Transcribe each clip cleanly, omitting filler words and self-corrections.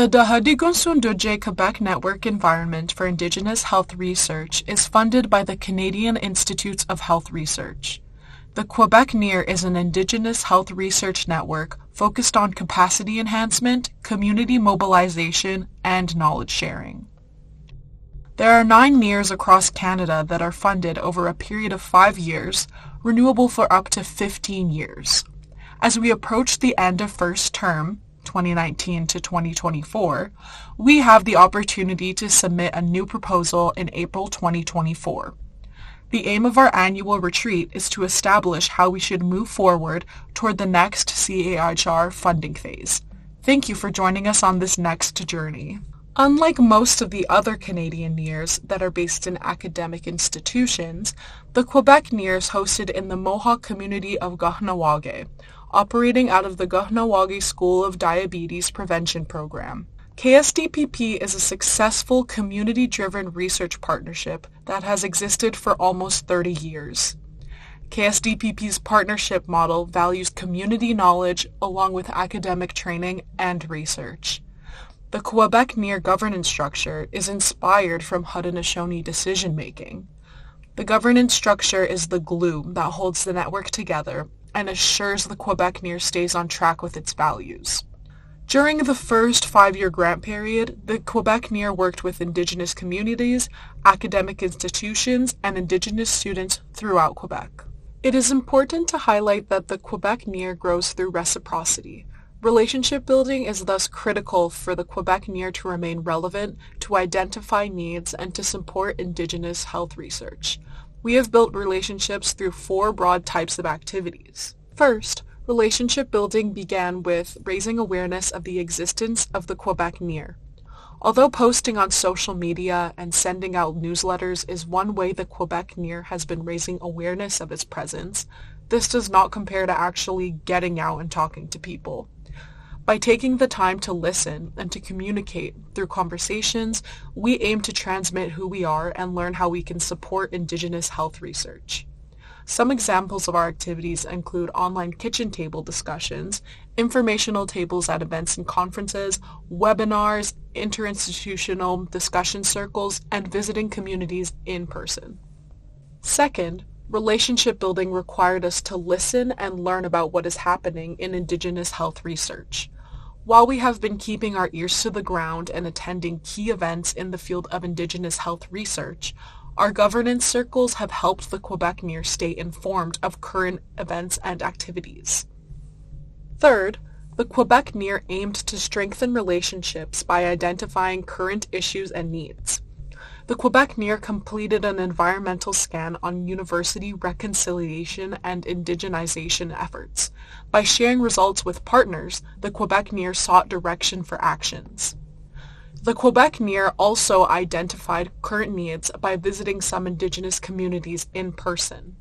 The Dahadigonsun Quebec Network Environment for Indigenous Health Research is funded by the Canadian Institutes of Health Research. The Quebec NEIHR is an Indigenous health research network focused on capacity enhancement, community mobilization, and knowledge sharing. There are 9 NEIHRs across Canada that are funded over a period of 5 years, renewable for up to 15 years. As we approach the end of first term, 2019 to 2024, we have the opportunity to submit a new proposal in April 2024. The aim of our annual retreat is to establish how we should move forward toward the next CEIHR funding phase. Thank you for joining us on this next journey. Unlike most of the other Canadian NEIHRs that are based in academic institutions, the Quebec NEIHR is hosted in the Mohawk community of Kahnawake, operating out of the Kahnawake School of Diabetes Prevention Program. KSDPP is a successful community-driven research partnership that has existed for almost 30 years. KSDPP's partnership model values community knowledge along with academic training and research. The Quebec NEIHR governance structure is inspired from Haudenosaunee decision-making. The governance structure is the glue that holds the network together and assures the Quebec NEIHR stays on track with its values. During the first 5-year grant period, the Quebec NEIHR worked with Indigenous communities, academic institutions, and Indigenous students throughout Quebec. It is important to highlight that the Quebec NEIHR grows through reciprocity. Relationship building is thus critical for the Quebec NEIHR to remain relevant, to identify needs, and to support Indigenous health research. We have built relationships through 4 broad types of activities. First, relationship building began with raising awareness of the existence of the Quebec NEIHR. Although posting on social media and sending out newsletters is one way the Quebec NEIHR has been raising awareness of its presence, this does not compare to actually getting out and talking to people. By taking the time to listen and to communicate through conversations, we aim to transmit who we are and learn how we can support Indigenous health research. Some examples of our activities include online kitchen table discussions, informational tables at events and conferences, webinars, interinstitutional discussion circles, and visiting communities in person. Second, relationship building required us to listen and learn about what is happening in Indigenous health research. While we have been keeping our ears to the ground and attending key events in the field of Indigenous health research, our governance circles have helped the Quebec NEIHR stay informed of current events and activities. Third, the Quebec NEIHR aimed to strengthen relationships by identifying current issues and needs. The Quebec NEIHR completed an environmental scan on university reconciliation and indigenization efforts. By sharing results with partners, the Quebec NEIHR sought direction for actions. The Quebec NEIHR also identified current needs by visiting some Indigenous communities in person.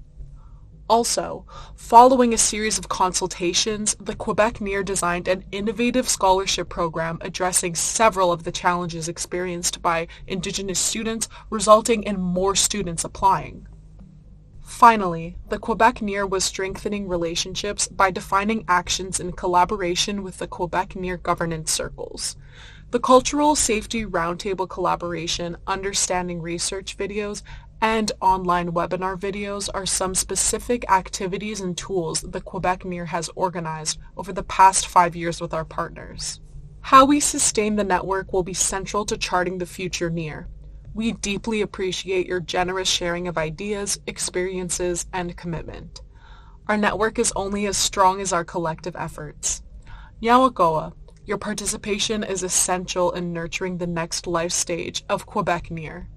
Also, following a series of consultations, the Quebec NEIHR designed an innovative scholarship program addressing several of the challenges experienced by Indigenous students, resulting in more students applying. Finally, the Quebec NEIHR was strengthening relationships by defining actions in collaboration with the Quebec NEIHR governance circles. The Cultural Safety Roundtable collaboration, understanding research videos, and online webinar videos are some specific activities and tools the Quebec NEIHR has organized over the past 5 years with our partners. How we sustain the network will be central to charting the future NEIHR. We deeply appreciate your generous sharing of ideas, experiences, and commitment. Our network is only as strong as our collective efforts. Nyawakoa, your participation is essential in nurturing the next life stage of Quebec NEIHR.